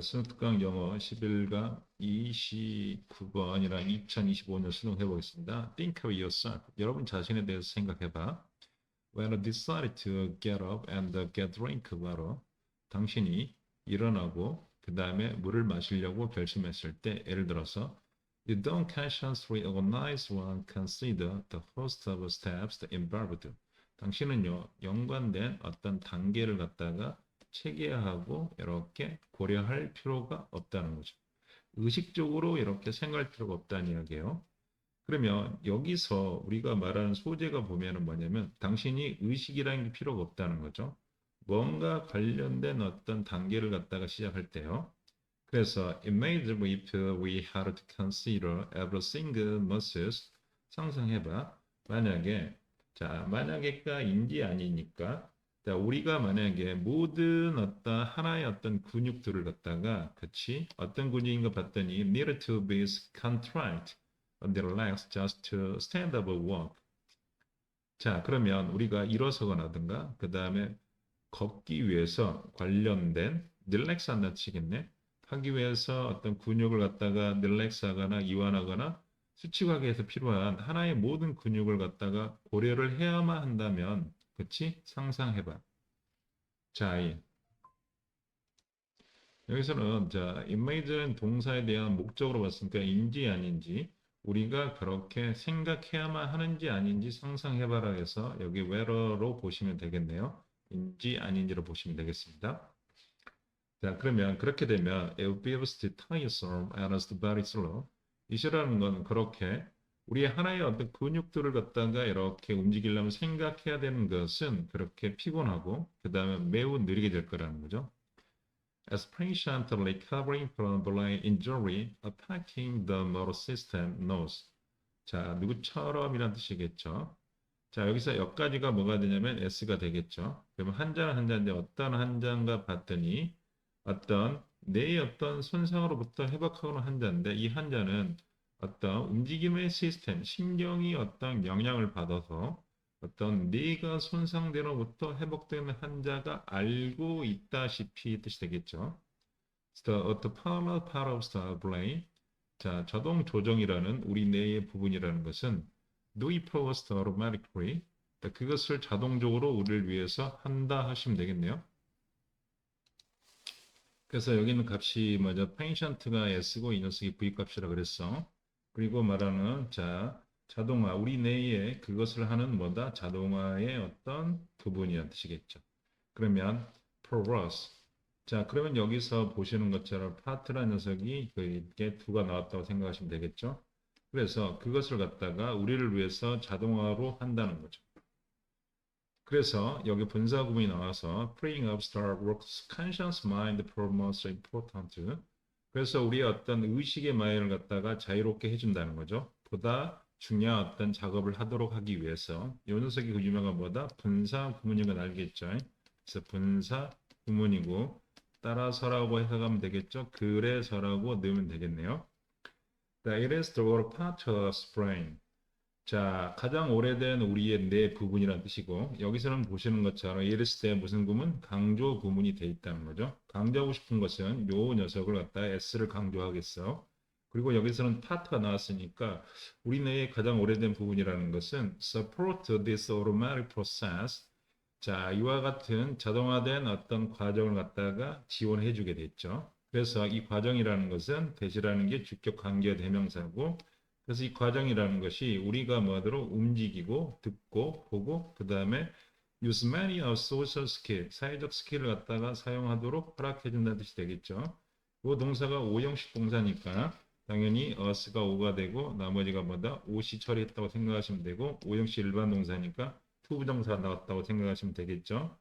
수능특강 영어 11강 29번이랑 2025년 수능 해보겠습니다. Think of yourself. 여러분 자신에 대해서 생각해봐. When you decide to get up and get drink water, 당신이 일어나고 그 다음에 물을 마시려고 결심했을 때, 예를 들어서 You don't consciously organize or consider the host of steps involved. 당신은요, 연관된 어떤 단계를 갖다가 체계하고 이렇게 고려할 필요가 없다는 거죠. 의식적으로 이렇게 생각할 필요가 없다는 이야기예요. 그러면 여기서 우리가 말하는 소재가 보면은 뭐냐면 당신이 의식이라는 게 필요가 없다는 거죠. 뭔가 관련된 어떤 단계를 갖다가 시작할 때요. 그래서 imagine if we had to consider every single muscles. 상상해봐. 만약에 만약에가 인지 아니니까 우리가 만약에 모든 어떤 하나의 어떤 근육들을 갖다가 그치 어떤 근육인 가 봤더니 need to be contract and relax just to stand up and walk. 자, 그러면 우리가 일어서거나든가 그 다음에 걷기 위해서 관련된 릴렉스 한다는 뜻이겠네. 하기 위해서 어떤 근육을 갖다가 릴렉스 하거나 이완하거나 수축하기 위해서 필요한 하나의 모든 근육을 갖다가 고려를 해야만 한다면 그치? 상상해봐. 자, 여기서는 image는 동사에 대한 목적으로 봤으니까 인지 아닌지 우리가 그렇게 생각해야만 하는지 아닌지 상상해봐라 해서 여기 where로 보시면 되겠네요. 인지 아닌지로 보시면 되겠습니다. 자, 그러면 그렇게 되면 it appears to tiresome and is very slow. 이시라는 건 그렇게 우리의 하나의 어떤 근육들을 갖다가 이렇게 움직이려면 생각해야 되는 것은 그렇게 피곤하고 그 다음에 매우 느리게 될 거라는 거죠. As patient recovering from brain injury affecting the motor system knows. 자, 누구처럼이란 뜻이겠죠. 자, 여기서 여기까지가 뭐가 되냐면 S가 되겠죠. 그러면 한자는 한자인데 어떤 한자인가 봤더니 어떤 뇌의 어떤 손상으로부터 회복하는 한자인데 이 한자는 어떤 움직임의 시스템, 신경이 어떤 영향을 받아서 어떤 뇌가 손상되로부터 회복되는 한자가 알고 있다시피 뜻이 되겠죠. The autonomous part of the brain. 자, 자동 조정이라는 우리 뇌의 부분이라는 것은 do it for us automatically. 그것을 자동적으로 우리를 위해서 한다 하시면 되겠네요. 그래서 여기 있는 값이 먼저 patient가 s고 이 녀석이 v 값이라 그랬어. 그리고 말하는 자동화 우리 내에 그것을 하는 뭐다 자동화의 어떤 부분이란 뜻이겠죠. 그러면 porous. 자, 그러면 여기서 보시는 것처럼 파트라는 녀석이 이렇게 두가 나왔다고 생각하시면 되겠죠. 그래서 그것을 갖다가 우리를 위해서 자동화로 한다는 거죠. 그래서 여기 분사 구문이 나와서 freeing up star works conscious mind for most important. 그래서 우리의 어떤 의식의 마인을 갖다가 자유롭게 해준다는 거죠. 보다 중요한 어떤 작업을 하도록 하기 위해서 이 녀석이 그 유명한 뭐다? 분사 구문인 건 알겠죠? 그래서 분사 구문이고 따라서라고 해석하면 되겠죠? 그래서라고 넣으면 되겠네요. It is the word part of the brain. 자, 가장 오래된 우리의 뇌 부분이라는 뜻이고 여기서는 보시는 것처럼 이랬을 때 무슨 구문? 강조 구문이 돼 있다는 거죠. 강조하고 싶은 것은 요 녀석을 갖다 S를 강조하겠어. 그리고 여기서는 파트가 나왔으니까 우리 뇌의 가장 오래된 부분이라는 것은 support this automatic process. 자, 이와 같은 자동화된 어떤 과정을 갖다가 지원해 주게 됐죠. 그래서 이 과정이라는 것은 대시라는 게 주격 관계 대명사고 그래서 이 과정이라는 것이 우리가 뭐하도록 움직이고 듣고 보고 그 다음에 use many of social skill, 사회적 스킬을 갖다가 사용하도록 허락해 준다는 뜻이 되겠죠. 그 동사가 오형식 동사니까 당연히 us가 오가 되고 나머지가 뭐다? 오시 처리했다고 생각하시면 되고 오형식 일반 동사니까 to 부정사가 나왔다고 생각하시면 되겠죠.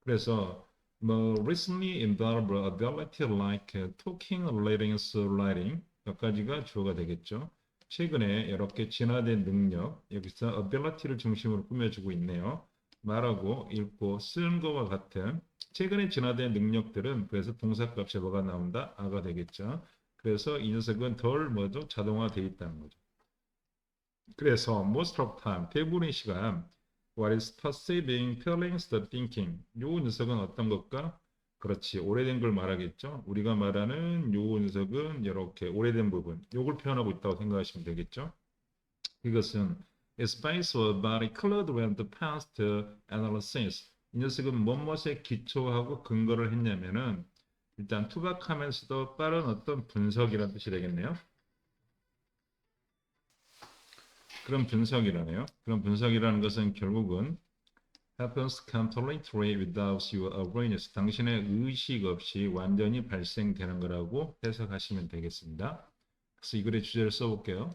그래서 뭐 recently involved ability like talking, reading, writing 몇 가지가 주어가 되겠죠. 최근에 이렇게 진화된 능력, 여기서 ability를 중심으로 꾸며주고 있네요. 말하고 읽고 쓰는 것과 같은 최근에 진화된 능력들은 그래서 동사값이 뭐가 나온다? 아가 되겠죠. 그래서 이 녀석은 덜 뭐죠? 자동화되어 있다는 거죠. 그래서 most of time, 대부분의 시간 what is perceiving, feeling, the thinking 요 녀석은 어떤 것과 그렇지. 오래된 걸 말하겠죠. 우리가 말하는 요 녀석은 이렇게 오래된 부분. 요걸 표현하고 있다고 생각하시면 되겠죠. 이것은 space or body colored with the past analysis. 이 녀석은 무엇에 기초하고 근거를 했냐면은 일단 투박하면서도 빠른 어떤 분석이라는 뜻이 되겠네요. 그런 분석이라네요. 그런 분석이라는 것은 결국은 happens completely without your awareness. 당신의 의식 없이 완전히 발생되는 거라고 해석하시면 되겠습니다. 그래서 이 글의 주제를 써볼게요.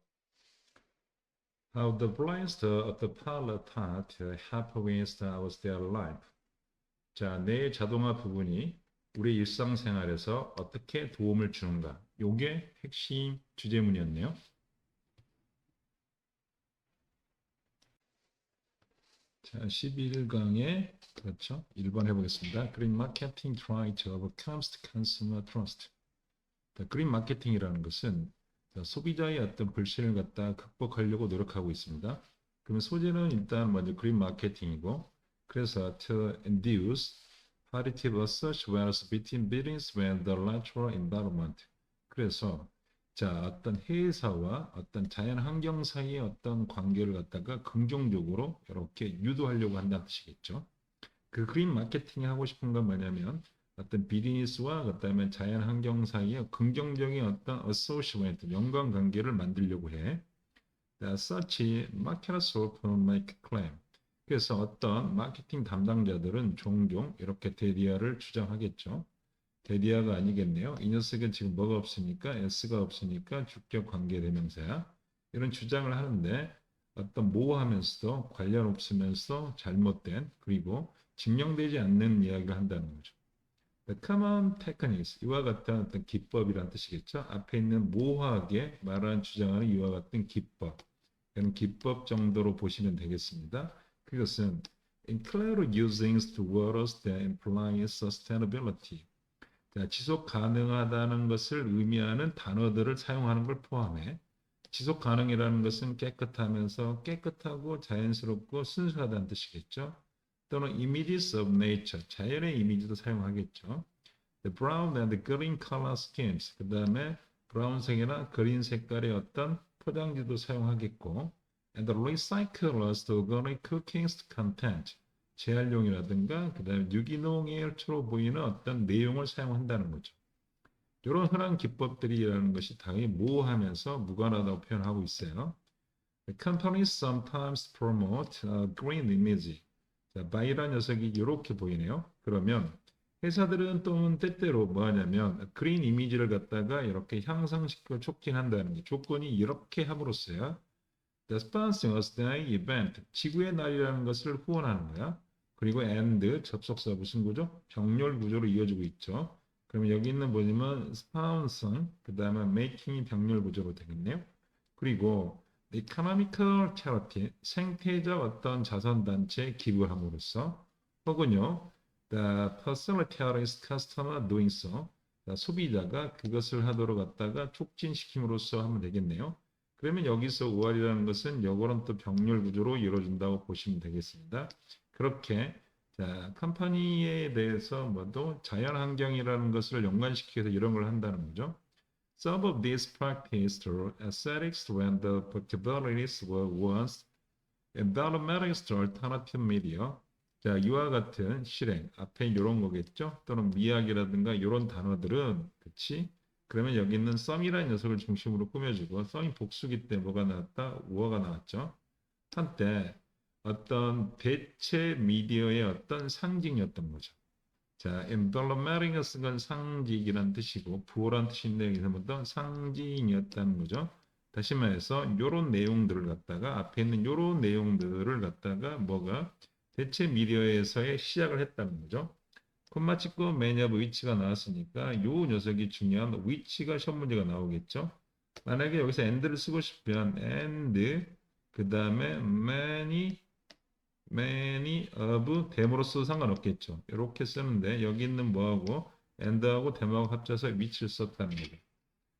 How the blind of the pilot thought help with our daily life. 자, 내 자동화 부분이 우리 일상생활에서 어떻게 도움을 주는가. 요게 핵심 주제문이었네요. 자, 11강에 그렇죠. 1번 해보겠습니다. Green Marketing try to overcome consumer trust. 그린 마케팅이라는 것은 소비자의 어떤 불신을 갖다 극복하려고 노력하고 있습니다. 그러면 소재는 일단 먼저 그린 마케팅이고, 그래서 to induce positive search wells between buildings with the natural environment. 그래서 자 어떤 회사와 어떤 자연 환경 사이의 어떤 관계를 갖다가 긍정적으로 이렇게 유도하려고 한다는 뜻이겠죠. 그 그린 마케팅이 하고 싶은 건 뭐냐면 어떤 비즈니스와 그다음에 자연 환경 사이에 긍정적인 어떤 어소시에이트 연관 관계를 만들려고 해. Such marketers often make claim. 그래서 어떤 마케팅 담당자들은 종종 이렇게 데디아를 주장하겠죠. 데디아가 아니겠네요. 이 녀석은 지금 뭐가 없으니까 S가 없으니까 주격 관계 대명사야. 이런 주장을 하는데 어떤 모호하면서도 관련 없으면서 잘못된 그리고 증명되지 않는 이야기를 한다는 거죠. The common techniques, 이와 같은 어떤 기법이란 뜻이겠죠. 앞에 있는 모호하게 말하는 주장하는 이와 같은 기법, 이런 기법 정도로 보시면 되겠습니다. 그것은 include using words that imply sustainability. 자, 지속 가능하다는 것을 의미하는 단어들을 사용하는 걸 포함해 지속 가능이라는 것은 깨끗하면서 깨끗하고 자연스럽고 순수하다는 뜻이겠죠. 또는 images of nature, 자연의 이미지도 사용하겠죠. The brown and the green color schemes, 그 다음에 브라운색이나 그린 색깔의 어떤 포장지도 사용하겠고, and the recyclers organic cooking content, 재활용이라든가 그 다음에 유기농일처로 보이는 어떤 내용을 사용한다는 거죠. 이런 흔한 기법들이라는 것이 당연히 모호하면서 무관하다고 표현하고 있어요. The companies sometimes promote a green image. 자, 바이란 녀석이 이렇게 보이네요. 그러면 회사들은 또는 때때로 뭐 하냐면 그린 이미지를 갖다가 이렇게 향상시켜 촉진한다는 게 조건이 이렇게 함으로써요. The sponsoring a day event, 지구의 날이라는 것을 후원하는 거야. 그리고 and 접속사 무슨 구조? 병렬 구조로 이어지고 있죠. 그러면 여기 있는 뭐냐면 sponsor, 그 다음에 making이 병렬 구조로 되겠네요. 그리고 economical charity, 생태적 어떤 자선단체에 기부함으로써 혹은요, the facilitates customer doing so, 소비자가 그것을 하도록 갖다가 촉진시킴으로써 하면 되겠네요. 그러면 여기서 5할이라는 것은 요거는 또 병렬 구조로 이루어진다고 보시면 되겠습니다. 그렇게 자, 컴퍼니에 대해서 뭐도 자연 환경이라는 것을 연관시켜서 이런 걸 한다는 거죠. Some of these practiced aesthetics when the possibilities were once environmentalist alternative media. 자, 이와 같은 실행, 앞에 이런 거겠죠? 또는 미학이라든가 이런 단어들은, 그치? 그러면 여기 있는 썸이라는 녀석을 중심으로 꾸며주고, 썸이 복수기 때 뭐가 나왔다? 우어가 나왔죠? 한때 어떤 대체 미디어의 어떤 상징이었던 거죠. 자, environmental이가 쓴 건 상징이라는 뜻이고, 부호란 뜻인데 여기서 어떤 상징이었다는 거죠. 다시 말해서 이런 내용들을 갖다가 앞에 있는 이런 내용들을 갖다가 뭐가 대체 미디어에서의 시작을 했다는 거죠. 콤마 찍고 매니아브 위치가 나왔으니까 이 녀석이 중요한 위치가 시험 문제가 나오겠죠. 만약에 여기서 and를 쓰고 싶으면 and 그 다음에 many of 댐으로서 상관없겠죠. 이렇게 쓰는데 여기 있는 뭐하고 and하고 댐하고 합쳐서 위치를 썼다는 거죠.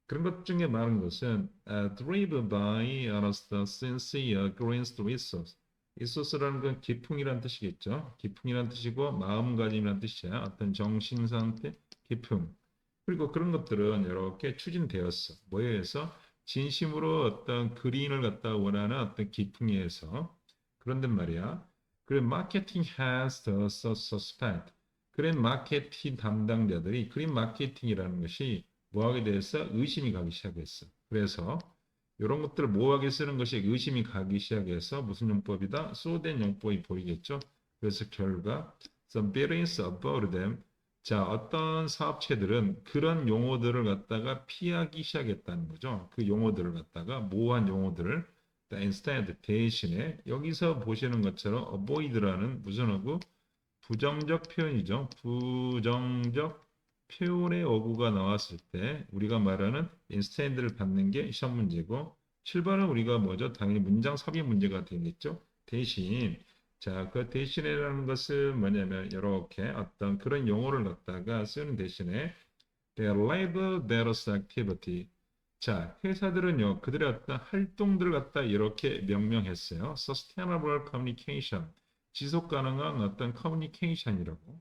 그런 것 중에 많은 것은 driven by the sincere green resource. 있었으라는 건 기풍이란 뜻이겠죠. 기풍이란 뜻이고 마음가짐이란 뜻이야. 어떤 정신 상태, 기풍. 그리고 그런 것들은 이렇게 추진되었어. 뭐에 의해서? 진심으로 어떤 그린을 갖다 원하는 어떤 기풍에 의해서. 그런데 말이야. 그리고 마케팅 has the suspect. 그런 마케팅 담당자들이 그린 마케팅이라는 것이 뭐하게 돼서 의심이 가기 시작했어. 그래서 이런 것들을 모호하게 쓰는 것이 의심이 가기 시작해서 무슨 용법이다? 쏘된 용법이 보이겠죠? 그래서 결과 some feelings about them. 자, 어떤 사업체들은 그런 용어들을 갖다가 피하기 시작했다는 거죠. 그 용어들을 갖다가 모호한 용어들을 instead 대신에 여기서 보시는 것처럼 avoid라는 무슨 어구? 부정적 표현이죠. 부정적 표현의 어구가 나왔을 때 우리가 말하는 instead를 받는 게 시험 문제고 7번은 우리가 뭐죠? 당연히 문장 섭의 문제가 되겠죠. 대신 자, 그 대신이라는 것은 뭐냐면 이렇게 어떤 그런 용어를 갖다가 쓰는 대신에 they label their activity. 자, 회사들은요, 그들의 어떤 활동들을 갖다 이렇게 명명했어요. Sustainable Communication. 지속 가능한 어떤 커뮤니케이션이라고.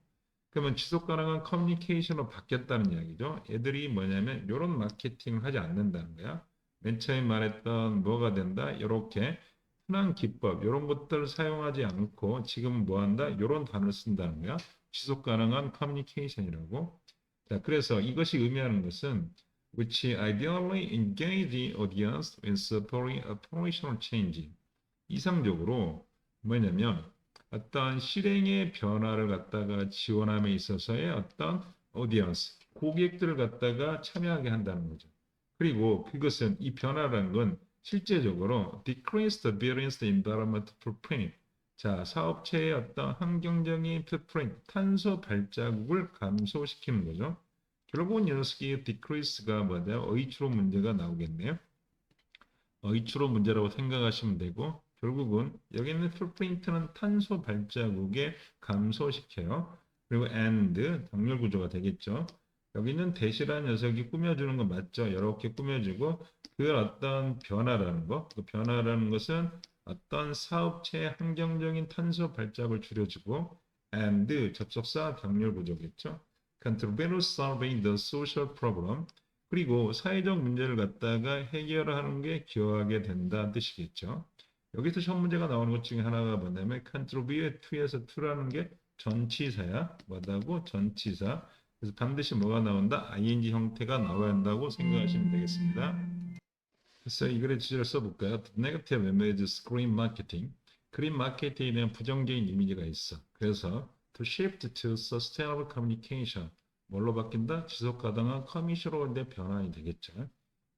그러면 지속 가능한 커뮤니케이션으로 바뀌었다는 이야기죠. 애들이 뭐냐면 이런 마케팅을 하지 않는다는 거야. 맨 처음에 말했던 뭐가 된다? 이렇게 흔한 기법 이런 것들을 사용하지 않고 지금 뭐 한다? 이런 단어를 쓴다는 거야. 지속 가능한 커뮤니케이션이라고. 자, 그래서 이것이 의미하는 것은 which ideally engage the audience in supporting operational change. 이상적으로 뭐냐면 어떤 실행의 변화를 갖다가 지원함에 있어서의 어떤 audience, 고객들을 갖다가 참여하게 한다는 거죠. 그리고 그것은 이 변화라는 건 실제적으로 decrease the variance environment footprint. 자, 사업체의 어떤 환경적인 footprint, 탄소 발자국을 감소시키는 거죠. 결국은 이 녀석이 decrease가 뭐냐? 어휘추론 문제가 나오겠네요. 어휘추론 문제라고 생각하시면 되고 결국은 여기 있는 footprint는 탄소 발자국에 감소시켜요. 그리고 and 정렬 구조가 되겠죠. 여기는 대시라는 녀석이 꾸며주는 거 맞죠? 이렇게 꾸며주고 그 어떤 변화라는 거, 그 변화라는 것은 어떤 사업체의 환경적인 탄소 발자국을 줄여주고 and 접속사 병렬 구조겠죠. Contribute solving the social problem. 그리고 사회적 문제를 갖다가 해결하는 게 기여하게 된다는 뜻이겠죠. 여기서 시험 문제가 나오는 것 중에 하나가 뭐냐면 contribute to에서 to라는 게 전치사야. 뭐다고? 전치사. 그래서 반드시 뭐가 나온다? ing 형태가 나와야 한다고 생각하시면 되겠습니다. 그래서 이 글의 주제를 써볼까요? The negative image screen marketing. 그린 마케팅에 대한 부정적인 이미지가 있어. 그래서 to shift to sustainable communication. 뭘로 바뀐다? 지속 가능한 커뮤니케이션으로 변환이 되겠죠.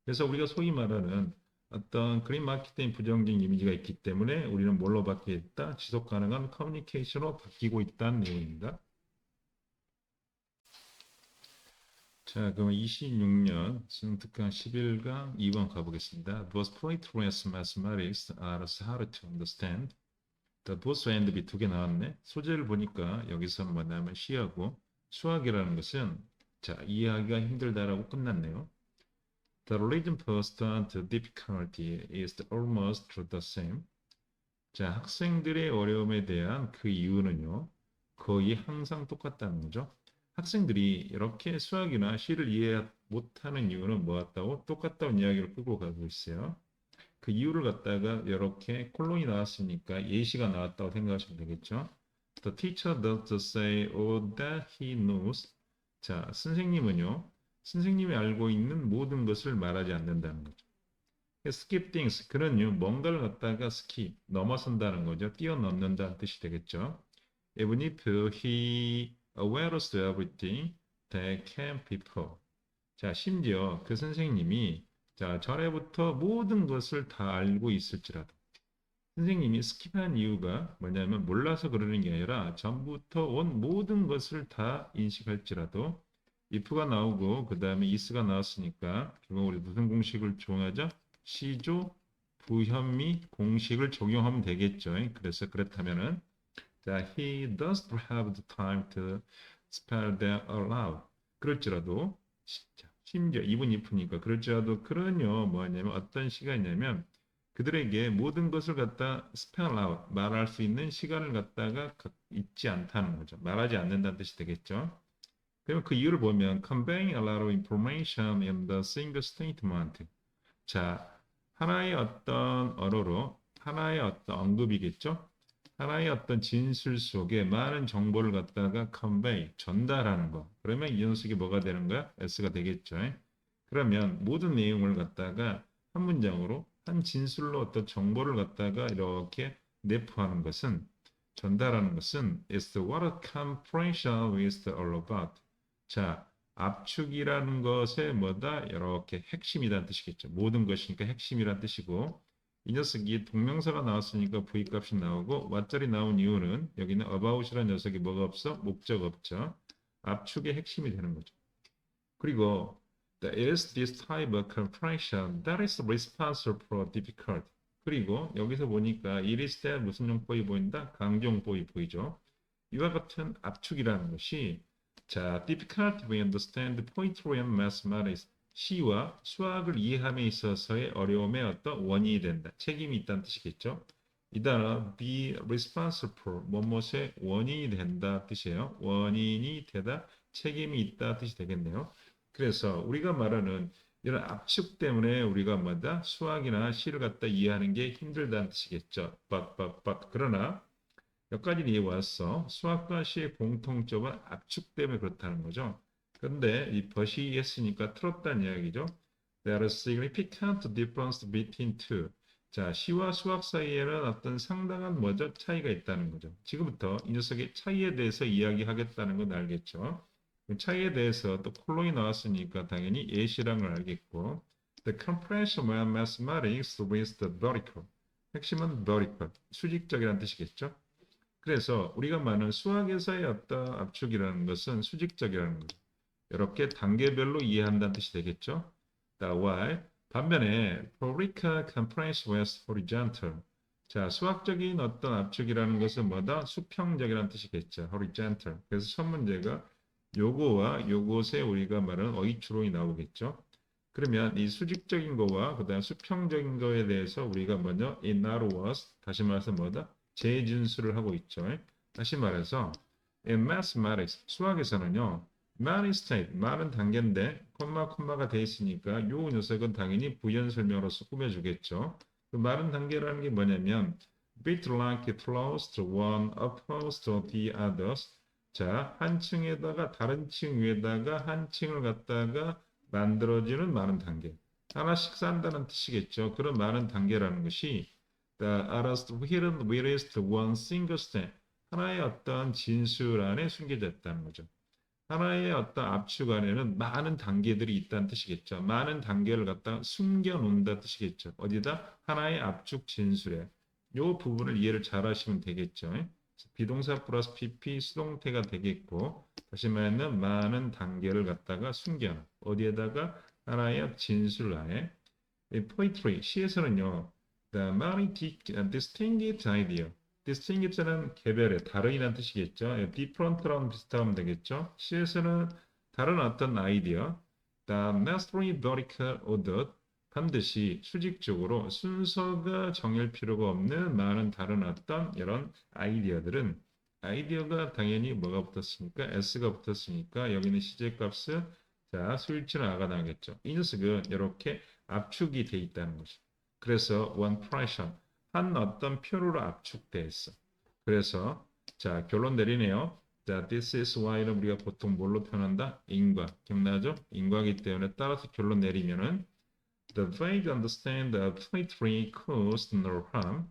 그래서 우리가 소위 말하는 어떤 그린 마케팅 부정적인 이미지가 있기 때문에 우리는 뭘로 바뀌겠다? 지속 가능한 커뮤니케이션으로 바뀌고 있다는 내용입니다. 자, 그럼 26년 승특강 11강 2번 가보겠습니다. Both poetry and mathematics are hard to understand. both and B 두 개 나왔네. 소재를 보니까 여기서는 뭐냐면 시하고 수학이라는 것은 자, 이해하기가 힘들다라고 끝났네요. The reason for the difficulty is almost the same. 자, 학생들의 어려움에 대한 그 이유는요, 거의 항상 똑같다는 거죠. 학생들이 이렇게 수학이나 시를 이해 못하는 이유는 뭐였다고? 똑같다는 이야기를 끌고 가고 있어요. 그 이유를 갖다가 이렇게 콜론이 나왔으니까 예시가 나왔다고 생각하시면 되겠죠. The teacher does say all that he knows. 자, 선생님은요, 선생님이 알고 있는 모든 것을 말하지 않는다는 거죠. skip things, 그는요, 뭔가를 갖다가 skip, 넘어선다는 거죠. 뛰어넘는다는 뜻이 되겠죠. Even if he aware of everything that can people. 자, 심지어 그 선생님이 자, 전에부터 모든 것을 다 알고 있을지라도 선생님이 스킵한 이유가 뭐냐면 몰라서 그러는 게 아니라 전부터 온 모든 것을 다 인식할지라도 if가 나오고 그 다음에 is가 나왔으니까 결국 우리 무슨 공식을 적용하죠? 시조 부현미 공식을 적용하면 되겠죠. 그래서 그렇다면은 자, he does have the time to spell them aloud. 그럴지라도 심지어 even if니까 그럴지라도 그러냐 뭐냐면 어떤 시간이냐면 그들에게 모든 것을 갖다 spell out, 말할 수 있는 시간을 갖다가 있지 않다는 거죠. 말하지 않는다는 뜻이 되겠죠. 그러면 그 이유를 보면 conveying a lot of information in the single statement. 자, 하나의 어떤 언어로 하나의 어떤 언급이겠죠. 하나의 어떤 진술 속에 많은 정보를 갖다가 convey, 전달하는 거. 그러면 이 녀석이 뭐가 되는 거야? S가 되겠죠. 그러면 모든 내용을 갖다가 한 문장으로 한 진술로 어떤 정보를 갖다가 이렇게 내포하는 것은 전달하는 것은 is what a comprehension is all about. 자, 압축이라는 것의 뭐다? 이렇게 핵심이라는 뜻이겠죠. 모든 것이니까 핵심이라는 뜻이고 이 녀석이 동명사가 나왔으니까 V값이 나오고 what자리 나온 이유는 여기는 about이라는 녀석이 뭐가 없어? 목적 없죠. 압축의 핵심이 되는 거죠. 그리고 it is this type of comprehension that is responsible for difficulty. 그리고 여기서 보니까 it is that 무슨 용법이 보인다? 강조용법이 보이죠. 이와 같은 압축이라는 것이 자, difficulty to understand poetry and mathematics. 시와 수학을 이해함에 있어서의 어려움의 어떤 원인이 된다. 책임이 있다는 뜻이겠죠. 이 단어 be responsible for 무엇의 원인이 된다 뜻이에요. 원인이 되다, 책임이 있다 뜻이 되겠네요. 그래서 우리가 말하는 이런 압축 때문에 우리가 뭐다? 수학이나 시를 갖다 이해하는 게 힘들다는 뜻이겠죠. but. 그러나 여기까지 이해 왔어. 수학과 시의 공통점은 압축 때문에 그렇다는 거죠. 그런데 이 but이 했으니까 틀었다는 이야기죠. There is significant difference between two. 자, 시와 수학 사이에는 어떤 상당한 뭐죠? 차이가 있다는 거죠. 지금부터 이 녀석의 차이에 대해서 이야기하겠다는 건 알겠죠. 차이에 대해서 또 콜론이 나왔으니까 당연히 예시란 걸 알겠고 The comprehension of mathematics with the vertical. 핵심은 vertical, 수직적이라는 뜻이겠죠. 그래서 우리가 말하는 수학에서의 어떤 압축이라는 것은 수직적이라는 거죠. 이렇게 단계별로 이해한다는 뜻이 되겠죠. while 반면에 vertical comprehension with horizontal. 자, 수학적인 어떤 압축이라는 것은 뭐다? 수평적이라는 뜻이겠죠. horizontal. 그래서 첫 문제가 요거와 요것에 우리가 말하는 어휘추론이 나오겠죠. 그러면 이 수직적인 거와 그다음 수평적인 거에 대해서 우리가 먼저 in other words 다시 말해서 뭐다? 재진술을 하고 있죠. 다시 말해서 in mathematics 수학에서는요. many state 많은 단계인데 콤마가 돼 있으니까 요 녀석은 당연히 부연 설명으로서 꾸며주겠죠. 그 많은 단계라는 게 뭐냐면 bit like it flows to one opposed to the others. 자, 한 층에다가 다른 층 위에다가 한 층을 갖다가 만들어지는 많은 단계. 하나씩 산다는 뜻이겠죠. 그런 많은 단계라는 것이 the artist hidden within one single step. 하나의 어떤 진술 안에 숨겨져 있다는 거죠. 하나의 어떤 압축 안에는 많은 단계들이 있다는 뜻이겠죠. 많은 단계를 갖다 숨겨 놓는다 뜻이겠죠. 어디다? 하나의 압축 진술에. 이 부분을 이해를 잘 하시면 되겠죠. 비동사 플러스 PP 수동태가 되겠고 다시 말하면 많은 단계를 갖다가 숨겨놔. 어디에다가? 하나의 진술 안에. poetry, 시에서는요. The many distinct idea. distinct는 개별의, 다른이라는 뜻이겠죠. different랑 비슷하면 되겠죠. 시에서는 다른 어떤 아이디어. The necessary vertical order. 반드시 수직적으로 순서가 정할 필요가 없는 많은 다른 어떤 이런 아이디어들은 아이디어가 당연히 뭐가 붙었으니까 S가 붙었으니까 여기는 시제값은 자 수일치는 R가 나겠죠. 이 녀석은 이렇게 압축이 돼 있다는 거죠. 그래서 one fraction 한 어떤 표로 압축돼 있어. 그래서 자 결론 내리네요. 자, this is why는 우리가 보통 뭘로 표현한다? 인과. 기억나죠? 인과이기 때문에 따라서 결론 내리면은 The vague understand of poetry causes no harm.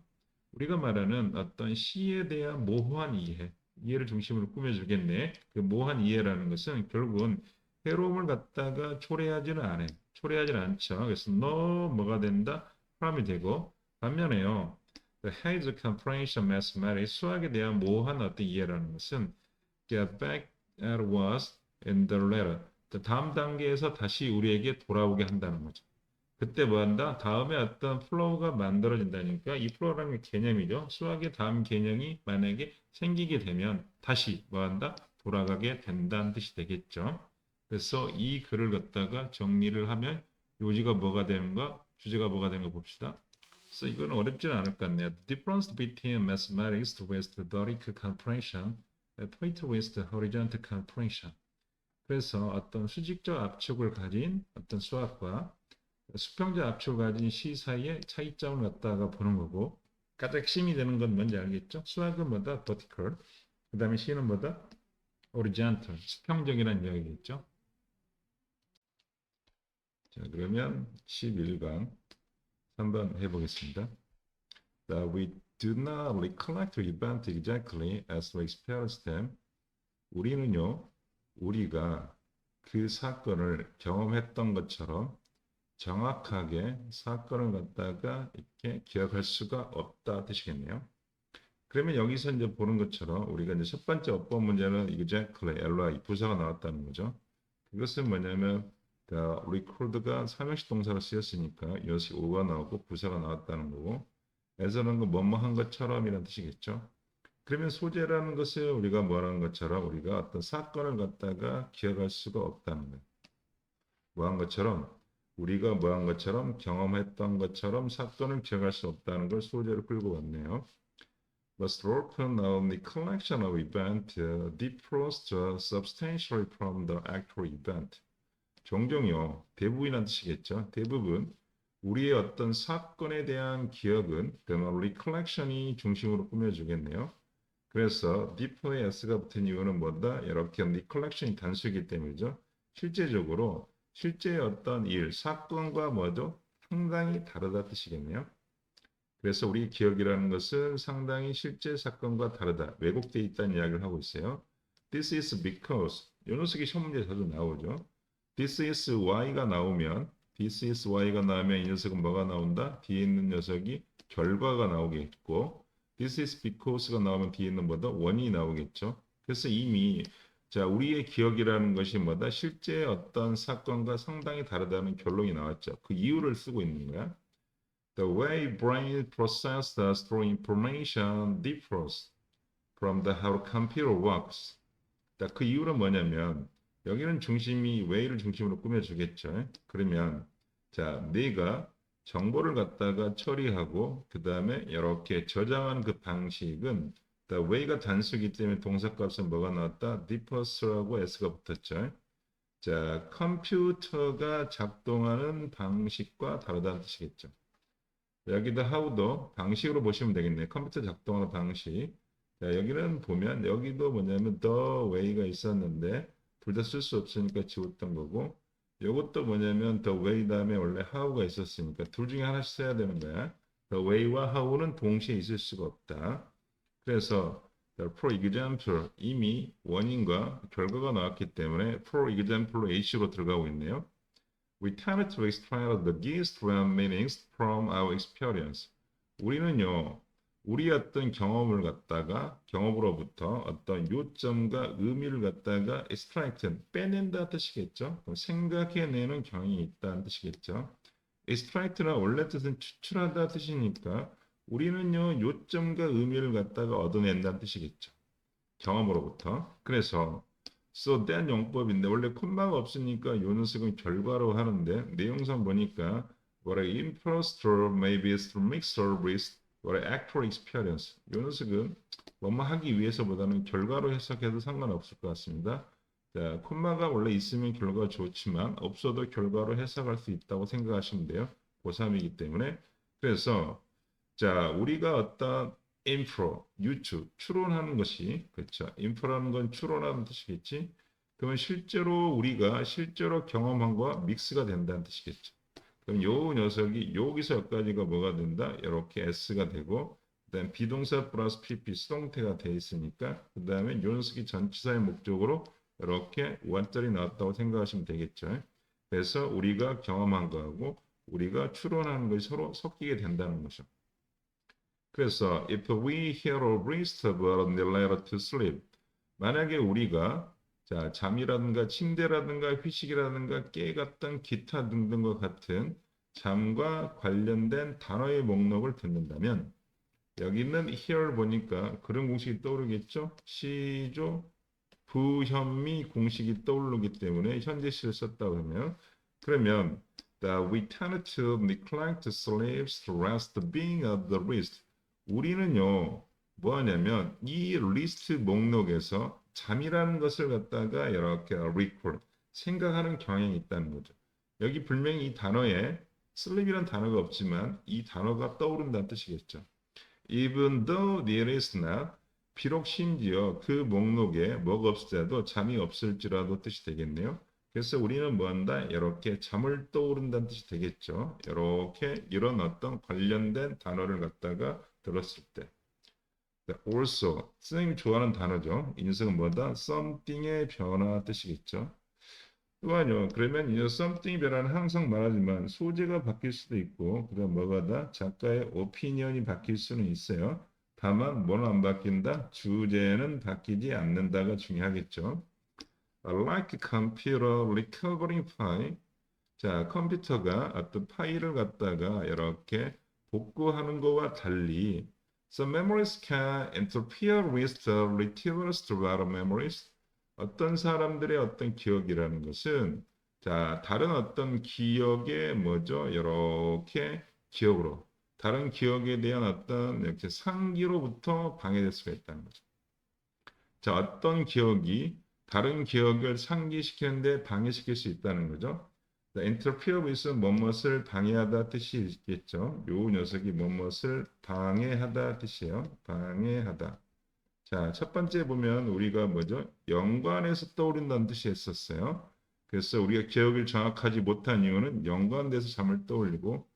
우리가 말하는 어떤 시에 대한 모호한 이해, 이해를 중심으로 꾸며주겠네. 그 모호한 이해라는 것은 결국은 해로움을 갖다가 초래하지는 않아요. 초래하지는 않죠. 그래서 no 뭐가 된다? harm이 되고 반면에요. The hazy comprehension mathematics 수학에 대한 모호한 어떤 이해라는 것은 get back at was in the letter. 다음 단계에서 다시 우리에게 돌아오게 한다는 거죠. 그때 뭐 한다? 다음에 어떤 플로우가 만들어진다니까 이 플로우라는 게 개념이죠. 수학의 다음 개념이 만약에 생기게 되면 다시 뭐 한다? 돌아가게 된다는 뜻이 되겠죠. 그래서 이 글을 갖다가 정리를 하면 요지가 뭐가 되는가? 주제가 뭐가 되는가 봅시다. 그래서 이거는 어렵지는 않을 것 같네요. The difference between mathematics with vertical compression and point with horizontal compression. 그래서 어떤 수직적 압축을 가진 어떤 수학과 수평적 압축을 가진 시 사이의 차이점을 갖다가 보는 거고, 가장 핵심이 되는 건 뭔지 알겠죠? 수학은 뭐다? vertical. 그 다음에 시는 뭐다? horizontal. 수평적이라는 이야기겠죠? 자, 그러면 11강 한번 해보겠습니다. We do not recollect the event exactly as we experienced them. 우리는요, 우리가 그 사건을 경험했던 것처럼 정확하게 사건을 갖다가 이렇게 기억할 수가 없다 뜻이겠네요. 그러면 여기서 이제 보는 것처럼 우리가 이제 첫 번째 어법 문제는 exactly, ly, 부사가 나왔다는 거죠. 그것은 뭐냐면 record가 삼형식 동사로 쓰였으니까 이것이 오가 나오고 부사가 나왔다는 거고, as라는 건 뭐뭐 한 것처럼이라는 뜻이겠죠. 그러면 소재라는 것을 우리가 뭐라는 것처럼 우리가 어떤 사건을 갖다가 기억할 수가 없다는 거예요. 뭐한 것처럼 우리가 뭐한 것처럼 경험했던 것처럼 사건을 기억할 수 없다는 걸 소재로 끌고 왔네요. The stroke of the collection of events differs substantially from the actual event. 종종요, 대부분이라는 뜻이겠죠. 대부분 우리의 어떤 사건에 대한 기억은 그러면 recollection이 중심으로 꾸며주겠네요. 그래서 differ의 s가 붙은 이유는 뭐다? 이렇게 recollection이 단수이기 때문이죠. 실제적으로 실제의 어떤 일, 사건과 뭐죠? 상당히 다르다 뜻이겠네요. 그래서 우리 기억이라는 것은 상당히 실제 사건과 다르다. 왜곡되어 있다는 이야기를 하고 있어요. This is because 이 녀석이 시험 문제에 자주 나오죠. This is y가 나오면 This is y가 나오면 이 녀석은 뭐가 나온다? 뒤에 있는 녀석이 결과가 나오겠고 This is because가 나오면 뒤에 있는 뭐다? 원인이 나오겠죠. 그래서 이미 자 우리의 기억이라는 것이 뭐다? 실제 어떤 사건과 상당히 다르다는 결론이 나왔죠. 그 이유를 쓰고 있는 거야. The way brain processes the stored information differs from the how computer works. 그 이유는 뭐냐면 여기는 중심이 way를 중심으로 꾸며주겠죠. 그러면 자 내가 정보를 갖다가 처리하고 그 다음에 이렇게 저장하는 그 방식은 the way가 단수이기 때문에 동사값은 뭐가 나왔다? differs라고 s가 붙었죠. 자 컴퓨터가 작동하는 방식과 다르다는 뜻이겠죠. 여기도 how도 방식으로 보시면 되겠네요. 컴퓨터 작동하는 방식. 자, 여기는 보면 여기도 뭐냐면 the way가 있었는데 둘 다 쓸 수 없으니까 지웠던 거고, 이것도 뭐냐면 the way 다음에 원래 how가 있었으니까 둘 중에 하나씩 써야 되는 거야. the way와 how는 동시에 있을 수가 없다. 그래서 for example 이미 원인과 결과가 나왔기 때문에 for example로 h로 들어가고 있네요. We tend to extract the gist and meanings from our experience. 우리는요, 우리 어떤 경험을 갖다가 경험으로부터 어떤 요점과 의미를 갖다가 extract, 빼낸다 뜻이겠죠. 그럼 생각해내는 경향이 있다는 뜻이겠죠. extract는 원래 뜻은 추출하다 뜻이니까 우리는요, 요점과 의미를 갖다가 얻어낸다는 뜻이겠죠. 경험으로부터. 그래서 so that 용법인데 원래 콤마가 없으니까 요 녀석은 결과로 하는데 내용상 보니까 what a impostor may be through mixture with what a actual experience. 요 녀석은 뭐뭐 하기 위해서보다는 결과로 해석해도 상관없을 것 같습니다. 자, 콤마가 원래 있으면 결과가 좋지만 없어도 결과로 해석할 수 있다고 생각하시면 돼요. 고3이기 때문에. 그래서 자, 우리가 어떤 인프로, 유추, 추론하는 것이 그렇죠. 인프라는 건 추론하는 뜻이겠지. 그러면 실제로 우리가 실제로 경험한 거와 믹스가 된다는 뜻이겠죠. 그럼 요 녀석이 여기서 여기까지가 뭐가 된다? 이렇게 s가 되고 그다음 비동사 플러스 pp 수동태가 돼 있으니까 그 다음에 요 녀석이 전치사의 목적으로 이렇게 원절이 나왔다고 생각하시면 되겠죠. 그래서 우리가 경험한 거하고 우리가 추론하는 것이 서로 섞이게 된다는 거죠. 그래서 if we hear or rest but neglect to sleep, 만약에 우리가 자 잠이라든가 침대라든가 휴식이라든가 깨 같은 기타 등등과 같은 잠과 관련된 단어의 목록을 듣는다면 여기 있는 hear 보니까 그런 공식이 떠오르겠죠? 시조 부현미 공식이 떠오르기 때문에 현재 시를 썼다고 하면 그러면 that we tend to neglect sleep, stress, being at the list. 우리는요, 뭐 하냐면 이 리스트 목록에서 잠이라는 것을 갖다가 이렇게 recall, 생각하는 경향이 있다는 거죠. 여기 분명히 이 단어에 sleep이라는 단어가 없지만 이 단어가 떠오른다는 뜻이겠죠. Even though there is not, 비록 심지어 그 목록에 뭐가 없을지라도 잠이 없을지라도 뜻이 되겠네요. 그래서 우리는 뭐 한다? 이렇게 잠을 떠오른다는 뜻이 되겠죠. 이렇게 이런 어떤 관련된 단어를 갖다가 들었을 때. also, 선생님이 좋아하는 단어죠. 인석은 뭐다? something의 변화 뜻이겠죠. 또한요, 그러면 이 something 변화는 항상 말하지만 소재가 바뀔 수도 있고, 그다음 뭐가 다 작가의 오피니언이 바뀔 수는 있어요. 다만 뭐는 안 바뀐다? 주제는 바뀌지 않는다가 중요하겠죠. Like computer recovering file. 자, 컴퓨터가 어떤 파일을 갖다가 이렇게 복구하는 거와 달리 some memories can interfere with the retrieval of memories. 어떤 사람들의 어떤 기억이라는 것은 자, 다른 어떤 기억의 뭐죠? 이렇게 기억으로 다른 기억에 대한 어떤 이렇게 상기로부터 방해될 수가 있다는 거죠. 자, 어떤 기억이 다른 기억을 상기시키는데 방해시킬 수 있다는 거죠. interfere with 뭐뭇을 방해하다 뜻이 있겠죠. 요 녀석이 뭐뭇을 방해하다 뜻이에요. 방해하다. 자, 첫 번째 보면 우리가 뭐죠? 연관해서 떠오른다는 뜻이 있었어요. 그래서 우리가 기억을 정확하지 못한 이유는 연관돼서 잠을 떠올리고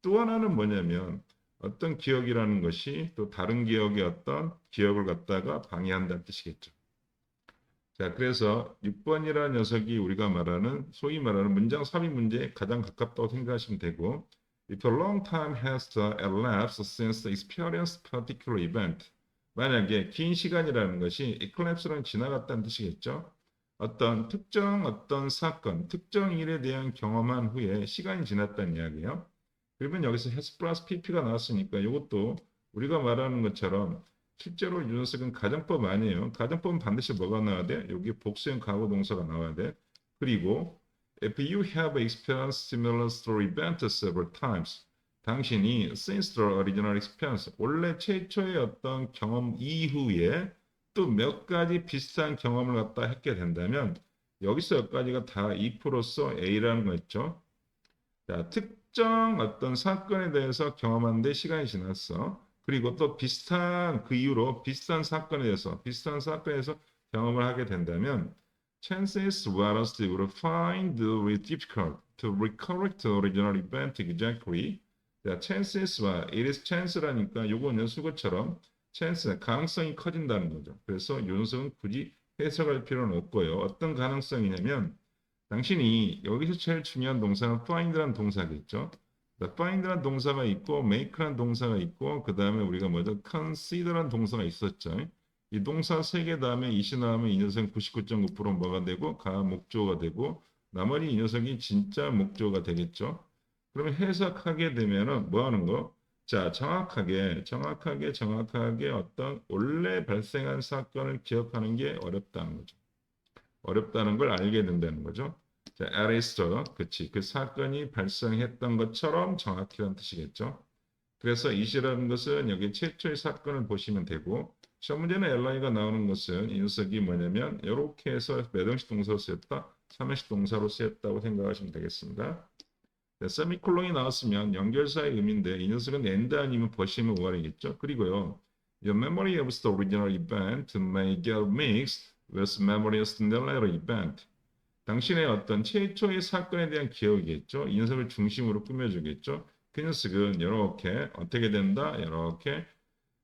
또 하나는 뭐냐면 어떤 기억이라는 것이 또 다른 기억의 어떤 기억을 갖다가 방해한다는 뜻이겠죠. 자, 그래서 6번이라는 녀석이 우리가 말하는 소위 말하는 문장 삽입 문제에 가장 가깝다고 생각하시면 되고 If a long time has elapsed since experienced particular event 만약에 긴 시간이라는 것이 eclipse랑 지나갔다는 뜻이겠죠. 어떤 특정 어떤 사건, 특정 일에 대한 경험한 후에 시간이 지났다는 이야기예요. 그러면 여기서 has 플러스 pp가 나왔으니까 이것도 우리가 말하는 것처럼 실제로 이 녀석은 가정법 아니에요. 가정법은 반드시 뭐가 나와야 돼? 여기 복수형 과거 동사가 나와야 돼. 그리고 if you have experienced similar story event several times 당신이 since the original experience 원래 최초의 어떤 경험 이후에 또 몇 가지 비슷한 경험을 갖다 했게 된다면 여기서 여기까지가 다 if로서 A라는 거 있죠. 자, 특정 어떤 사건에 대해서 경험하는데 시간이 지났어. 그리고 또 비슷한 그 이후로 비슷한 사건에서 경험을 하게 된다면 chances whereas you will find it difficult to recollect the original event exactly. 자, chances와 it is chance라니까 요거는 수거처럼 chance 가능성이 커진다는 거죠. 그래서 이 녀석은 굳이 해석할 필요는 없고요. 어떤 가능성이냐면 당신이 여기서 제일 중요한 동사는 find라는 동사겠죠. find라는 동사가 있고 make라는 동사가 있고 그 다음에 우리가 뭐죠? consider라는 동사가 있었죠. 이 동사 세 개 다음에 이시 나오면 이 녀석은 99.9% 뭐가 되고 가 목조가 되고 나머지 이 녀석이 진짜 목조가 되겠죠. 그러면 해석하게 되면은 뭐 하는 거? 자, 정확하게 어떤 원래 발생한 사건을 기억하는 게 어렵다는 거죠. 어렵다는 걸 알게 된다는 거죠. 자, 에리스토, 그치. 그 사건이 발생했던 것처럼 정확히라는 뜻이겠죠. 그래서 이시라는 것은 여기 최초의 사건을 보시면 되고, 시험 문제는 LI가 나오는 것은 이 녀석이 뭐냐면 이렇게 해서 매동식 동사로 쓰였다, 삼형식 동사로 쓰였다고 생각하시면 되겠습니다. 자, 세미콜론이 나왔으면 연결사의 의미인데 이 녀석은 and 아니면 버시면 오알이겠죠. 그리고요, Your memory of the original event may get mixed with memories of the later event. 당신의 어떤 최초의 사건에 대한 기억이겠죠. 이 녀석을 중심으로 꾸며주겠죠. 그 녀석은 이렇게 어떻게 된다? 이렇게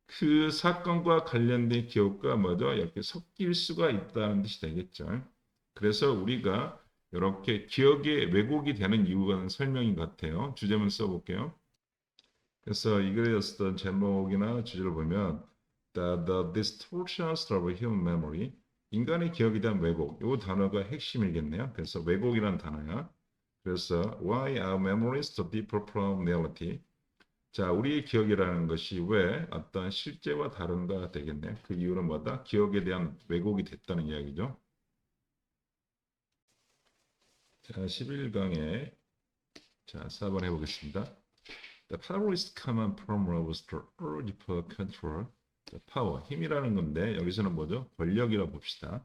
그 사건과 관련된 기억과 뭐죠? 이렇게 섞일 수가 있다는 뜻이 되겠죠. 그래서 우리가 이렇게 기억의 왜곡이 되는 이유가 설명인 것 같아요. 주제문 써볼게요. 그래서 이 글에 썼던 제목이나 주제를 보면 the distortions of human memory 인간의 기억에 대한 왜곡 이 단어가 핵심이겠네요. 그래서 왜곡이라는 단어야. 그래서 why our memories to differ from reality 자, 우리의 기억이라는 것이 왜 어떤 실제와 다른가 되겠네. 그 이유는 뭐다? 기억에 대한 왜곡이 됐다는 이야기죠. 자, 11강에 자, 4번 해보겠습니다. The power is common promoves the urge for control. The power, 힘이라는 건데 여기서는 뭐죠? 권력이라고 봅시다.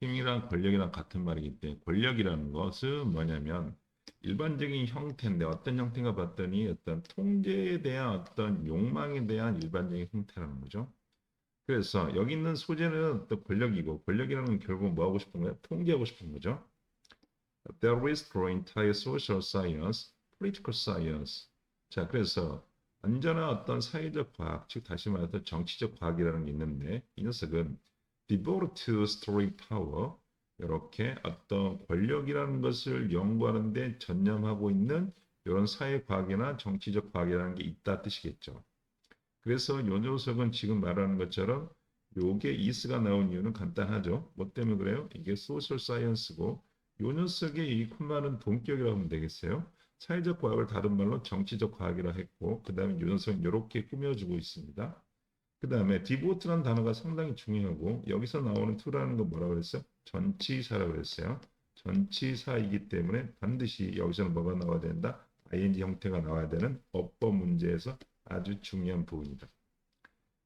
힘이랑 권력이랑 같은 말이기 때문에 권력이라는 것은 뭐냐면 일반적인 형태인데 어떤 형태인가 봤더니 어떤 통제에 대한 어떤 욕망에 대한 일반적인 형태라는 거죠. 그래서 여기 있는 소재는 어떤 권력이고 권력이라는 건 결국 뭐 하고 싶은 거예요? 통제하고 싶은 거죠. There is for entire social science, political science. 자, 그래서 완전한 어떤 사회적 과학, 즉 다시 말해서 정치적 과학이라는 게 있는데 이 녀석은 devoted to storing power, 이렇게 어떤 권력이라는 것을 연구하는 데 전념하고 있는 이런 사회 과학이나 정치적 과학이라는 게 있다 뜻이겠죠. 그래서 요 녀석은 지금 말하는 것처럼 요게 이스가 나온 이유는 간단하죠. 뭐 때문에 그래요? 이게 소셜 사이언스고 요 녀석의 이 콤마는 동격이라고 하면 되겠어요. 사회적 과학을 다른 말로 정치적 과학이라 했고 그 다음에 요 녀석은 이렇게 꾸며주고 있습니다. 그 다음에 디보트라는 단어가 상당히 중요하고 여기서 나오는 to라는 건 뭐라고 그랬어요? 전치사라고 그랬어요. 전치사이기 때문에 반드시 여기서는 뭐가 나와야 된다? ing 형태가 나와야 되는 어법 문제에서 아주 중요한 부분이다.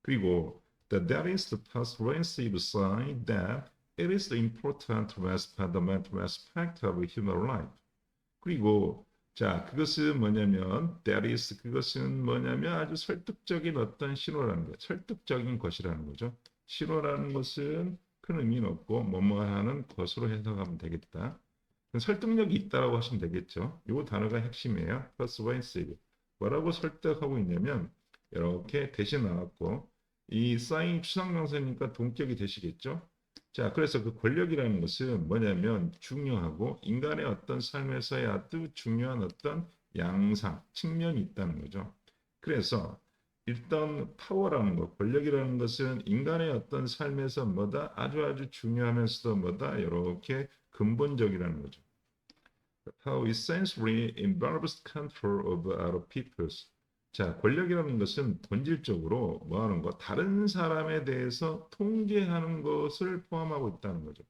그리고 that is the persuasive sign that it is important to fundamental aspect of human life. 그리고 자, 그것은 뭐냐면 그것은 뭐냐면 아주 설득적인 어떤 신호라는 거예요. 설득적인 것이라는 거죠. 신호라는 것은 큰 의미는 없고 뭐뭐 하는 것으로 해석하면 되겠다. 설득력이 있다라고 하시면 되겠죠. 이 단어가 핵심이에요. persuasive. 뭐라고 설득하고 있냐면 이렇게 대신 나왔고 이 사인 추상명사니까 동격이 되시겠죠. 자, 그래서 그 권력이라는 것은 뭐냐면 중요하고 인간의 어떤 삶에서의 아주 중요한 어떤 양상, 측면이 있다는 거죠. 그래서 일단 파워라는 것, 권력이라는 것은 인간의 어떤 삶에서 뭐다 아주 중요하면서도 뭐다 이렇게 근본적이라는 거죠. How essentially involves control of other peoples. 자, 권력이라는 것은 본질적으로 뭐 하는 거? 다른 사람에 대해서 통제하는 것을 포함하고 있다는 거죠.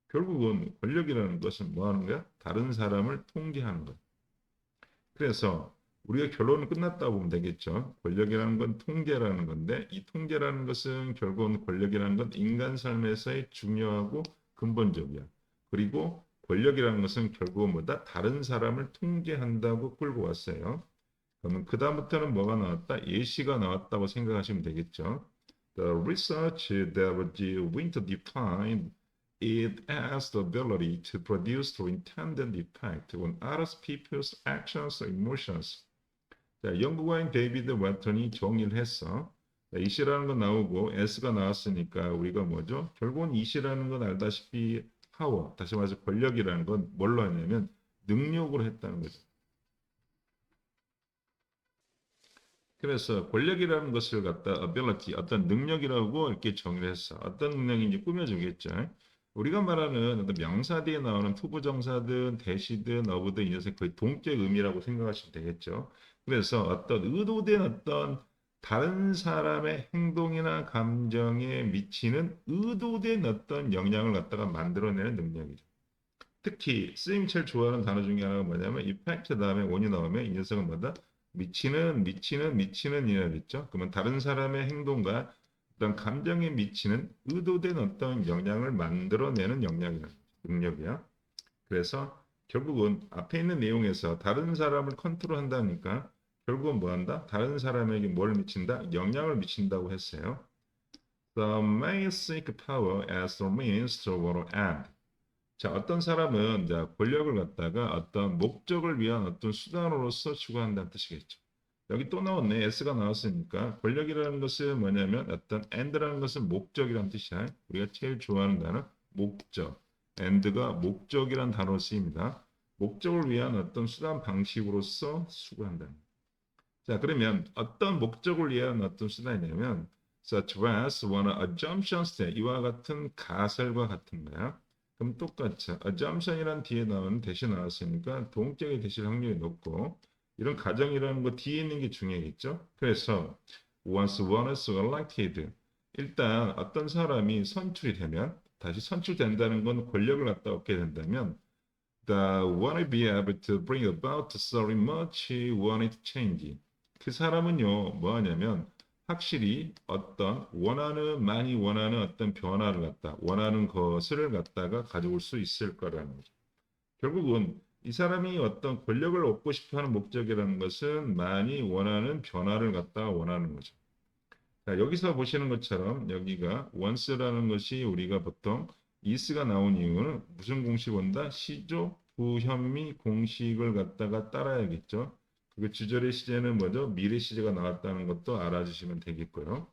결국은 권력이라는 것은 뭐 하는 거야? 다른 사람을 통제하는 거. 그래서 우리가 결론은 끝났다고 보면 되겠죠. 권력이라는 건 통제라는 건데 이 통제라는 것은 결국은 권력이라는 건 인간 삶에서의 중요하고 근본적이야. 그리고 권력이라는 것은 결국은 뭐다? 다른 사람을 통제한다고 끌고 왔어요. 그러면 그 다음부터는 뭐가 나왔다? 예시가 나왔다고 생각하시면 되겠죠. The research that Winter defined it as the ability to produce the intended effect on other people's actions or emotions. 자, 연구가인 데이비드 왓턴이 정의를 했어. 자, 이시라는 건 나오고 S가 나왔으니까 우리가 뭐죠? 결국은 이시라는 건 알다시피 파워, 다시 말해서 권력이라는 건 뭘로 하냐면 능력으로 했다는 거죠. 그래서 권력이라는 것을 갖다 ability, 어떤 능력이라고 이렇게 정의를 했어. 어떤 능력인지 꾸며주겠죠. 우리가 말하는 어떤 명사 뒤에 나오는 투부정사든 대시든 어부든 이 녀석 거의 동격 의미라고 생각하시면 되겠죠. 그래서 어떤 의도된 어떤 다른 사람의 행동이나 감정에 미치는 의도된 어떤 영향을 갖다가 만들어내는 능력이죠. 특히 쓰임이 제일 좋아하는 단어 중에 하나가 뭐냐면 이펙트 다음에 on이 나오면 이 녀석은 뭐다? 미치는 이라겠죠. 그러면 다른 사람의 행동과 어떤 감정에 미치는 의도된 어떤 영향을 만들어내는 능력이야. 그래서 결국은 앞에 있는 내용에서 다른 사람을 컨트롤한다니까 결국은 뭐 한다? 다른 사람에게 뭘 미친다? 영향을 미친다고 했어요. The may seek power as a means toward an end. 자, 어떤 사람은 자, 권력을 갖다가 어떤 목적을 위한 어떤 수단으로서 추구한다는 뜻이겠죠. 여기 또 나왔네. S가 나왔으니까 권력이라는 것은 뭐냐면 어떤 end라는 것은 목적이라는 뜻이야. 우리가 제일 좋아하는 단어 목적. end가 목적이라는 단어로 쓰입니다. 목적을 위한 어떤 수단 방식으로서 수고한다. 자, 그러면 어떤 목적을 위한 어떤 수단이냐면 such as one assumptions 이와 같은 가설과 같은 거야. 그럼 똑같죠. assumption이란 뒤에 나오는 대신 나왔으니까 동격이 되실 확률이 높고 이런 가정이라는 거 뒤에 있는 게 중요하겠죠. 그래서 once one is elected 일단 어떤 사람이 선출이 되면 다시 선출된다는 건 권력을 갖다 얻게 된다면 want to be able to bring about so much want it change. 그 사람은요, 뭐 하냐면 확실히 어떤 많이 원하는 어떤 변화를 원하는 것을 갖다가 가져올 수 있을 거라는 거죠. 결국은 이 사람이 어떤 권력을 얻고 싶어 하는 목적이라는 것은 많이 원하는 변화를 갖다가 원하는 거죠. 자, 여기서 보시는 것처럼 여기가 once라는 것이 우리가 보통 is가 나온 이유는 무슨 공식 온다? 시조 부현미 공식을 갖다가 따라야겠죠. 그리고 주절의 시제는 뭐죠? 미래 시제가 나왔다는 것도 알아주시면 되겠고요.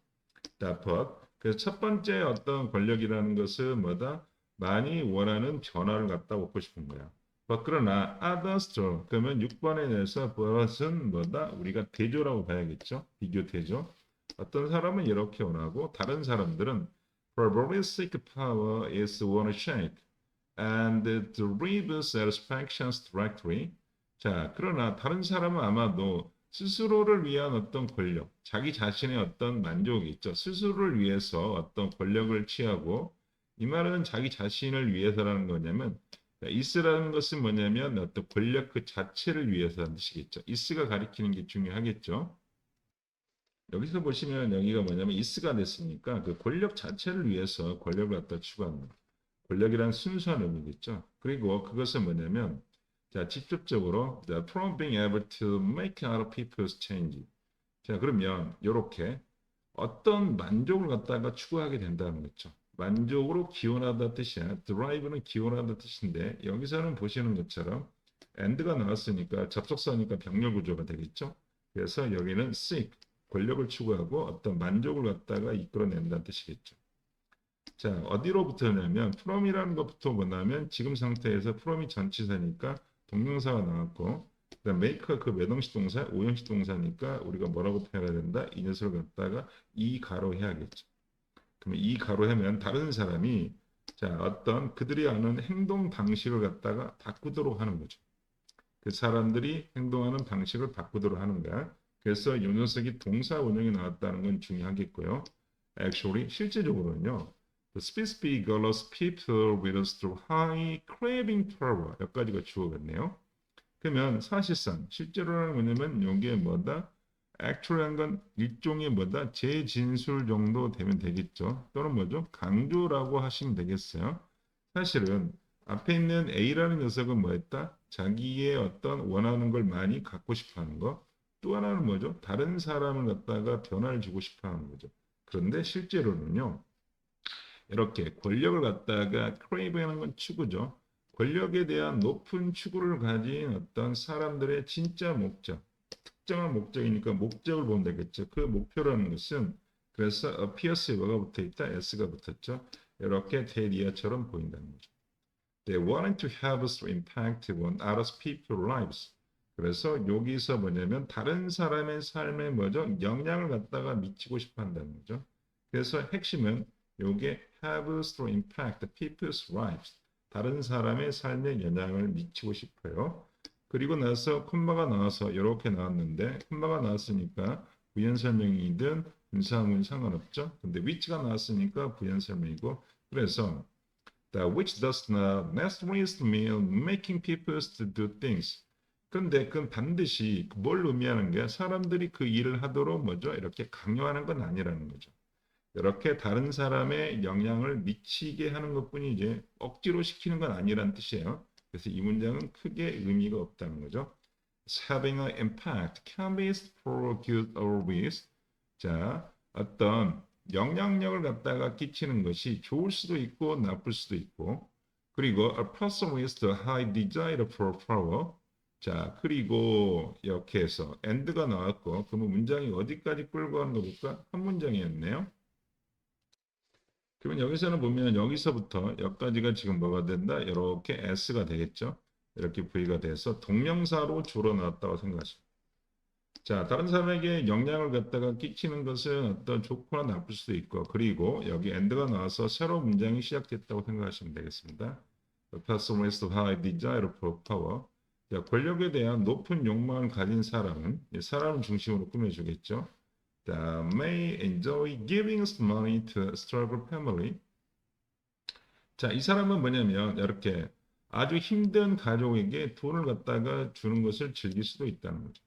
자, but 그래서 첫 번째 어떤 권력이라는 것은 뭐다? 많이 원하는 변화를 갖다 얻고 싶은 거야. but 그러나 others do. 그러면 6번에 대해서 but은 뭐다? 우리가 대조라고 봐야겠죠. 비교 대조. 어떤 사람은 이렇게 원하고 다른 사람들은 probabilistic power is one shake and to read satisfactions directly. 자, 그러나 다른 사람은 아마도 스스로를 위한 어떤 권력, 자기 자신의 어떤 만족이 있죠. 스스로를 위해서 어떤 권력을 취하고 이 말은 자기 자신을 위해서라는 거냐면 is라는 것은 뭐냐면 어떤 권력 그 자체를 위해서라는 뜻이겠죠. is가 가리키는 게 중요하겠죠. 여기서 보시면 여기가 뭐냐면 is가 됐으니까 그 권력 자체를 위해서 권력을 갖다 추구하는 권력이란 순수한 의미겠죠. 그리고 그것은 뭐냐면 자 직접적으로 from being able to make other people's change. 자 그러면 이렇게 어떤 만족을 갖다가 추구하게 된다는 거죠. 만족으로 기원하다 뜻이야. drive는 기원하다 뜻인데 여기서는 보시는 것처럼 and가 나왔으니까 접속사니까 병렬 구조가 되겠죠. 그래서 여기는 seek 권력을 추구하고 어떤 만족을 갖다가 이끌어낸다는 뜻이겠죠. 자, 어디로부터냐면 from이라는 것부터 뭐냐면 지금 상태에서 from이 전치사니까 동명사가 나왔고 그다음 make가 그 매동식 동사, 오형식 동사니까 우리가 뭐라고 표현해야 된다? 이 녀석을 갖다가 이 가로 해야겠죠. 그러면 이 가로 하면 다른 사람이 자, 어떤 그들이 아는 행동 방식을 갖다가 바꾸도록 하는 거죠. 그 사람들이 행동하는 방식을 바꾸도록 하는 거야. 그래서 이 녀석이 동사 원형이 나왔다는 건 중요하겠고요. Actually, 실제적으로는요. The speak allows people with a high craving power. 여기까지가 주어겠네요. 그러면 사실상 실제로는 뭐냐면 여기에 뭐다? actual한 건 일종의 뭐다? 재진술 정도 되면 되겠죠. 또는 뭐죠? 강조라고 하시면 되겠어요. 사실은 앞에 있는 A라는 녀석은 뭐였다? 자기의 어떤 원하는 걸 많이 갖고 싶어 하는 거. 또 하나는 뭐죠? 다른 사람을 갖다가 변화를 주고 싶어 하는 거죠. 그런데 실제로는요. 이렇게 권력을 갖다가 crave 하는 건 추구죠. 권력에 대한 높은 추구를 가진 어떤 사람들의 진짜 목적. 특정한 목적이니까 목적을 보면 되겠죠. 그 목표라는 것은 그래서 appears에 뭐가 붙어 있다? s가 붙었죠. 이렇게 대리아처럼 보인다는 거죠. They wanted to have a impact on other people's lives. 그래서 여기서 뭐냐면 다른 사람의 삶에 뭐죠? 영향을 갖다가 미치고 싶어 한다는 거죠. 그래서 핵심은 요게 have to impact people's lives. 다른 사람의 삶에 영향을 미치고 싶어요. 그리고 나서 콤마가 나와서 이렇게 나왔는데 콤마가 나왔으니까 부연 설명이든 분사문이 상관없죠. 근데 which가 나왔으니까 부연 설명이고 그래서 which does not necessarily mean making people to do things. 그런데 그건 반드시 뭘 의미하는 게 사람들이 그 일을 하도록 뭐죠? 이렇게 강요하는 건 아니라는 거죠. 이렇게 다른 사람의 영향을 미치게 하는 것뿐이지 억지로 시키는 건 아니란 뜻이에요. 그래서 이 문장은 크게 의미가 없다는 거죠. Having an impact can be for good or worse. 자, 어떤 영향력을 갖다가 끼치는 것이 좋을 수도 있고 나쁠 수도 있고 그리고 a person with a high desire for power. 자, 그리고 이렇게 해서 and가 나왔고 그러면 문장이 어디까지 끌고 가는 거 볼까? 한 문장이었네요. 그러면 여기서는 보면 여기서부터 여기까지가 지금 뭐가 된다? 이렇게 s가 되겠죠. 이렇게 V가 돼서 동명사로 주로 나왔다고 생각하시면. 자, 다른 사람에게 영향을 갖다가 끼치는 것은 어떤 좋거나 나쁠 수도 있고, 그리고 여기 and가 나와서 새로운 문장이 시작됐다고 생각하시면 되겠습니다. The person with high desire for power. 자, 권력에 대한 높은 욕망을 가진 사람은 사람을 중심으로 꾸며주겠죠. may enjoy giving money to a struggling family. 자, 이 사람은 뭐냐면 이렇게 아주 힘든 가족에게 돈을 갖다가 주는 것을 즐길 수도 있다는 거죠.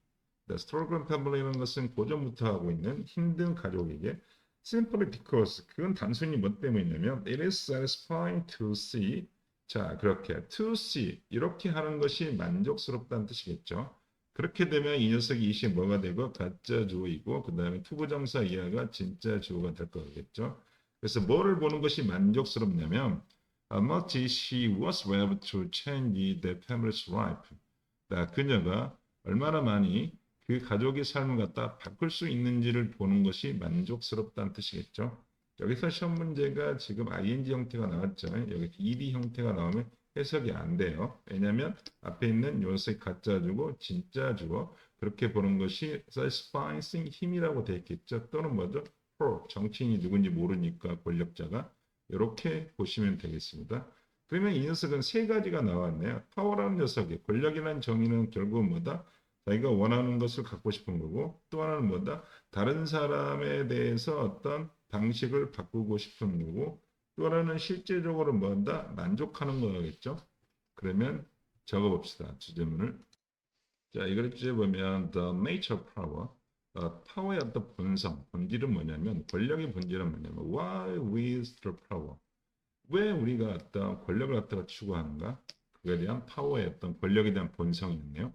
Struggling family라는 것은 고전부터 하고 있는 힘든 가족에게 simply because 그건 단순히 뭐 때문이냐면 it is satisfying to see 자 그렇게 to see 이렇게 하는 것이 만족스럽다는 뜻이겠죠. 그렇게 되면 이 녀석이 이시 뭐가 되고 가짜 주어이고 그 다음에 투부정사 이하가 진짜 주어가 될 거겠죠. 그래서 뭐를 보는 것이 만족스럽냐면 how much she was able to change the family's life. 그녀가 얼마나 많이 그 가족의 삶을 갖다 바꿀 수 있는지를 보는 것이 만족스럽다는 뜻이겠죠. 여기서 시험 문제가 지금 ing 형태가 나왔죠. 여기 ed 형태가 나오면 해석이 안 돼요. 왜냐하면 앞에 있는 요새 가짜 주고 진짜 주어 그렇게 보는 것이 satisfying 힘이라고 되어 있겠죠. 또는 뭐죠? 정치인이 누군지 모르니까 권력자가 이렇게 보시면 되겠습니다. 그러면 이 녀석은 세 가지가 나왔네요. 파워라는 녀석이 권력이라는 정의는 결국은 뭐다? 자기가 원하는 것을 갖고 싶은 거고 또 하나는 뭐다? 다른 사람에 대해서 어떤 방식을 바꾸고 싶은 거고 또 하나는 실제적으로 뭐다? 만족하는 거겠죠. 그러면 적어봅시다. 주제문을. 자, 이걸 주제 보면 the nature of power, 파워의 어떤 본성, 본질은 뭐냐면 권력의 본질은 뭐냐면 why with the power? 왜 우리가 어떤 권력을 갖다가 추구하는가? 그에 대한 파워의 어떤 권력에 대한 본성이 있네요.